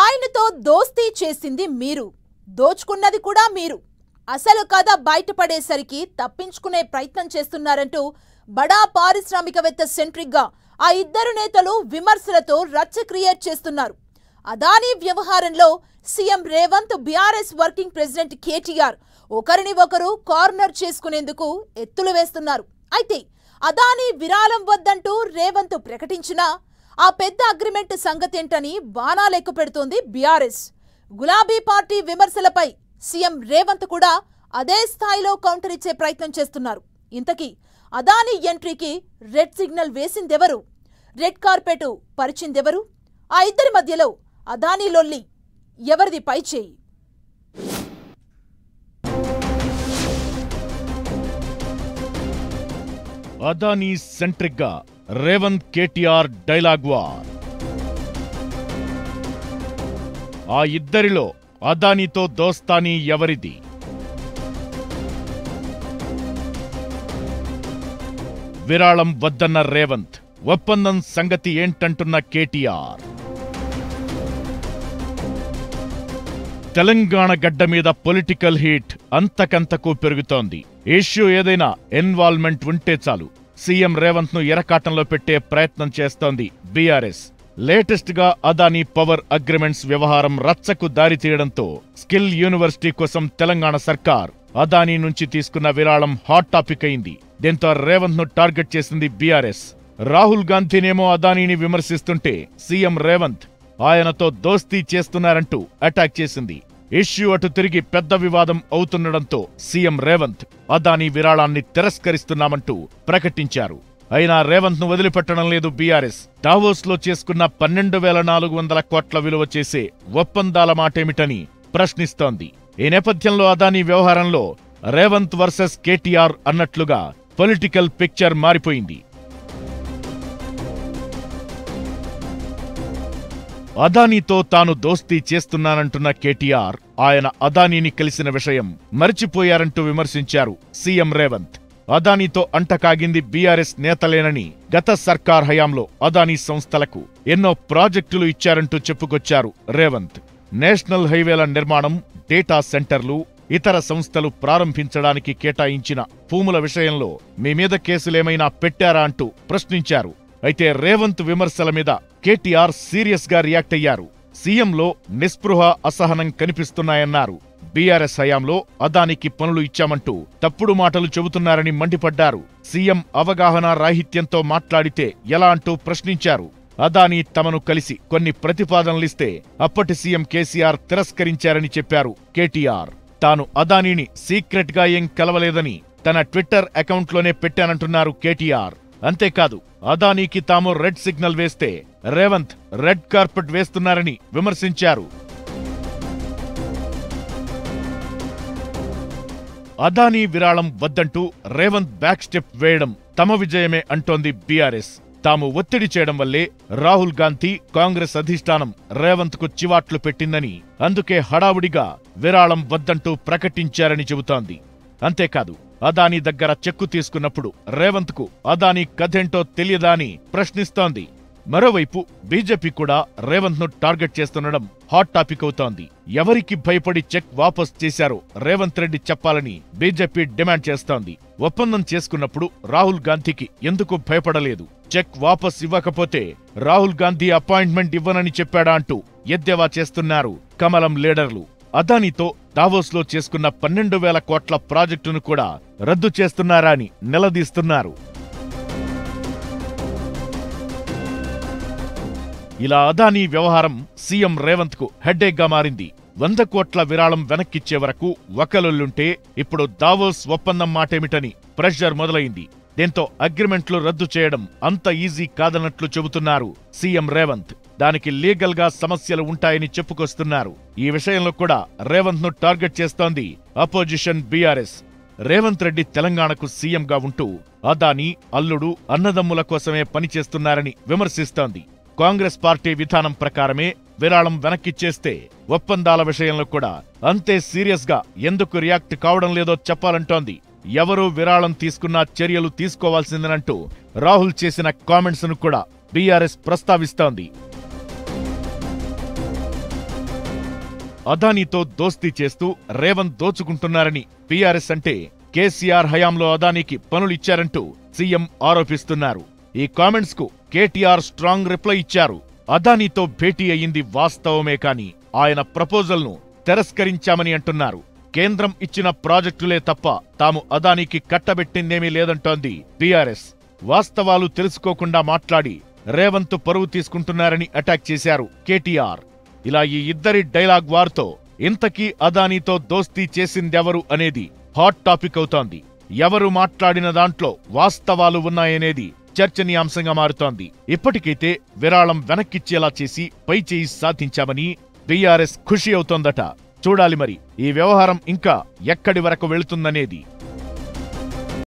ఆయనతో దోస్తీ చేసింది మీరు, దోచుకున్నది కూడా మీరు. అసలు కథ బయటపడేసరికి తప్పించుకునే ప్రయత్నం చేస్తున్నారంటూ బడా పారిశ్రామికవేత్త సెంట్రిక్గా ఆ ఇద్దరు నేతలు విమర్శలతో రచ్చ క్రియేట్ చేస్తున్నారు. అదానీ వ్యవహారంలో CM Revanth, BRS working president KTR ఒకరిని ఒకరు కార్నర్ చేసుకునేందుకు ఎత్తులు వేస్తున్నారు. అయితే అదానీ విరాళం వద్దంటూ రేవంత్ ప్రకటించినా ఆ పెద్ద అగ్రిమెంట్ సంగతేంటని బాణాలెక్కు పెడుతోంది బీఆర్ఎస్. గులాబీ పార్టీ విమర్శలపై సీఎం రేవంత్ కూడా అదే స్థాయిలో కౌంటర్ ఇచ్చే ప్రయత్నం చేస్తున్నారు. ఇంతకీ అదానీ ఎంట్రీకి రెడ్ సిగ్నల్ వేసిందెవరు? రెడ్ కార్పెట్ పరిచిందెవరు? ఆ ఇద్దరి మధ్యలో అదానీ లొల్లి ఎవరిది పై చేయి? అదానీ సెంట్రిక్గా రేవంత్ కేటీఆర్ డైలాగ్ వార్. ఆ ఇద్దరిలో అదానీతో దోస్తానీ ఎవరిది? విరాళం వద్దన్న రేవంత్, ఒప్పందం సంగతి ఏంటంటున్న కేటీఆర్. తెలంగాణ గడ్డ మీద పొలిటికల్ హీట్ అంతకంతకు పెరుగుతోంది. ఇష్యూ ఏదైనా ఇన్వాల్వ్మెంట్ ఉంటే చాలు సీఎం రేవంత్ ను ఎరకాటంలో పెట్టే ప్రయత్నం చేస్తోంది బీఆర్ఎస్. లేటెస్ట్ గా అదానీ పవర్ అగ్రిమెంట్స్ వ్యవహారం రచ్చకు దారితీయడంతో స్కిల్ యూనివర్సిటీ కోసం తెలంగాణ సర్కార్ అదానీ నుంచి తీసుకున్న విరాళం హాట్ టాపిక్ అయింది. దీంతో రేవంత్ ను టార్గెట్ చేసింది బీఆర్ఎస్. రాహుల్ గాంధీనేమో అదానీని విమర్శిస్తుంటే సీఎం రేవంత్ ఆయనతో దోస్తీ చేస్తున్నారంటూ అటాక్ చేసింది. ఇష్యూ అటు తిరిగి పెద్ద వివాదం అవుతుండడంతో సీఎం రేవంత్ అదానీ విరాళాన్ని తిరస్కరిస్తున్నామంటూ ప్రకటించారు. అయినా రేవంత్ ను వదిలిపెట్టడం లేదు బీఆర్ఎస్. డావోస్ లో చేసుకున్న 12,400 కోట్ల విలువ చేసే ఒప్పందాల మాటేమిటని ప్రశ్నిస్తోంది. ఈ నేపథ్యంలో అదానీ వ్యవహారంలో రేవంత్ వర్సెస్ కేటీఆర్ అన్నట్లుగా పొలిటికల్ పిక్చర్ మారిపోయింది. అదానీతో తాను దోస్తీ చేస్తున్నానంటున్న కేటీఆర్ ఆయన అదానీని కలిసిన విషయం మరిచిపోయారంటూ విమర్శించారు సీఎం రేవంత్. అదానీతో అంటకాగింది బీఆర్ఎస్ నేతలేనని, గత సర్కార్ హయాంలో అదానీ సంస్థలకు ఎన్నో ప్రాజెక్టులు ఇచ్చారంటూ చెప్పుకొచ్చారు రేవంత్. నేషనల్ హైవేల నిర్మాణం, డేటా సెంటర్లు, ఇతర సంస్థలు ప్రారంభించడానికి కేటాయించిన భూముల విషయంలో మీ మీద కేసులేమైనా పెట్టారా అంటూ ప్రశ్నించారు. అయితే రేవంత్ విమర్శల మీద కేటీఆర్ సీరియస్ గా రియాక్ట్ అయ్యారు. సీఎంలో నిస్పృహ, అసహనం కనిపిస్తున్నాయన్నారు. బీఆర్ఎస్ హయాంలో అదానికి పనులు ఇచ్చామంటూ తప్పుడు మాటలు చెబుతున్నారని మండిపడ్డారు. సీఎం అవగాహన రాహిత్యంతో మాట్లాడితే ఎలా అంటూ ప్రశ్నించారు. అదానీ తమను కలిసి కొన్ని ప్రతిపాదనలిస్తే అప్పటి సీఎం కేసీఆర్ తిరస్కరించారని చెప్పారు కేటీఆర్. తాను అదానీని సీక్రెట్ గా ఏం కలవలేదని తన ట్విట్టర్ అకౌంట్లోనే పెట్టానంటున్నారు కేటీఆర్. అంతేకాదు అదానీకి తాము రెడ్ సిగ్నల్ వేస్తే రేవంత్ రెడ్ కార్పెట్ వేస్తున్నారని విమర్శించారు. అదానీ విరాళం వద్దంటూ రేవంత్ బ్యాక్ స్టెప్ వేయడం తమ విజయమే అంటోంది బీఆర్ఎస్. తాము ఒత్తిడి చేయడం వల్లే రాహుల్ గాంధీ, కాంగ్రెస్ అధిష్టానం రేవంత్ కు చివాట్లు పెట్టిందని, అందుకే హడావుడిగా విరాళం వద్దంటూ ప్రకటించారని చెబుతోంది. అంతేకాదు అదానీ దగ్గర చెక్కు తీసుకున్నప్పుడు రేవంత్ కు అదానీ కథేంటో తెలియదా అని ప్రశ్నిస్తోంది. మరోవైపు బీజేపీ కూడా రేవంత్ ను టార్గెట్ చేస్తుండడం హాట్ టాపిక్ అవుతోంది. ఎవరికి భయపడి చెక్ వాపస్ చేశారో రేవంత్ రెడ్డి చెప్పాలని బీజేపీ డిమాండ్ చేస్తోంది. ఒప్పందం చేసుకున్నప్పుడు రాహుల్ గాంధీకి ఎందుకు భయపడలేదు? చెక్ వాపస్ ఇవ్వకపోతే రాహుల్ గాంధీ అపాయింట్మెంట్ ఇవ్వనని చెప్పాడా అంటూ ఎద్దేవా చేస్తున్నారు కమలం లీడర్లు. అదానీతో దావోస్ లో చేసుకున్న 12,000 కోట్ల ప్రాజెక్టును కూడా రద్దు చేస్తున్నారా అని నిలదీస్తున్నారు. ఇలా అదానీ వ్యవహారం సీఎం రేవంత్ కు హెడ్ఏక్ గా మారింది. 100 కోట్ల విరాళం వెనక్కిచ్చే వరకు వకలుంటే ఇప్పుడు దావోస్ ఒప్పందం మాటేమిటని ప్రెషర్ మొదలైంది. దీంతో అగ్రిమెంట్లు రద్దు చేయడం అంత ఈజీ కాదన్నట్లు చెబుతున్నారు సీఎం రేవంత్. దానికి లీగల్ గా సమస్యలు ఉంటాయని చెప్పుకొస్తున్నారు. ఈ విషయంలో కూడా రేవంత్ ను టార్గెట్ చేస్తోంది అపోజిషన్ బీఆర్ఎస్. రేవంత్ రెడ్డి తెలంగాణకు సీఎంగా ఉంటూ అదానీ, అల్లుడు, అన్నదమ్ముల కోసమే పనిచేస్తున్నారని విమర్శిస్తోంది. కాంగ్రెస్ పార్టీ విధానం ప్రకారమే విరాళం వెనక్కిచ్చేస్తే ఒప్పందాల విషయంలో కూడా అంతే సీరియస్ గా ఎందుకు రియాక్ట్ కావడం లేదో చెప్పాలంటోంది. ఎవరూ విరాళం తీసుకున్నా చర్యలు తీసుకోవాల్సిందేనంటూ రాహుల్ చేసిన కామెంట్స్ ను కూడా బీఆర్ఎస్ ప్రస్తావిస్తోంది. అదానీతో దోస్తీ చేస్తూ రేవంత్ దోచుకుంటున్నారని, బీఆర్ఎస్ అంటే కేసీఆర్ హయాంలో అదానీకి పనులిచ్చారంటూ సీఎం ఆరోపిస్తున్నారు. ఈ కామెంట్స్ కు కేటీఆర్ స్ట్రాంగ్ రిప్లై ఇచ్చారు. అదానీతో భేటీ అయ్యింది వాస్తవమే కాని ఆయన ప్రపోజల్ను తిరస్కరించామని అంటున్నారు. కేంద్రం ఇచ్చిన ప్రాజెక్టులే తప్ప తాము అదానీకి కట్టబెట్టిందేమీ లేదంటోంది బీఆర్ఎస్. వాస్తవాలు తెలుసుకోకుండా మాట్లాడి రేవంత్ పరువు తీసుకుంటున్నారని అటాక్ చేశారు కేటీఆర్. ఇలా ఈ ఇద్దరి డైలాగ్ వార్తో ఇంతకీ అదానీతో దోస్తీ చేసిందెవరు అనేది హాట్ టాపిక్ అవుతోంది. ఎవరు మాట్లాడిన దాంట్లో వాస్తవాలు ఉన్నాయనేది చర్చనీయాంశంగా మారుతోంది. ఇప్పటికైతే విరాళం వెనక్కిచ్చేలా చేసి పై చేయి సాధించామని బీఆర్ఎస్ ఖుషి అవుతోందట. చూడాలి మరి ఈ వ్యవహారం ఇంకా ఎక్కడి వరకు వెళుతుందనేది.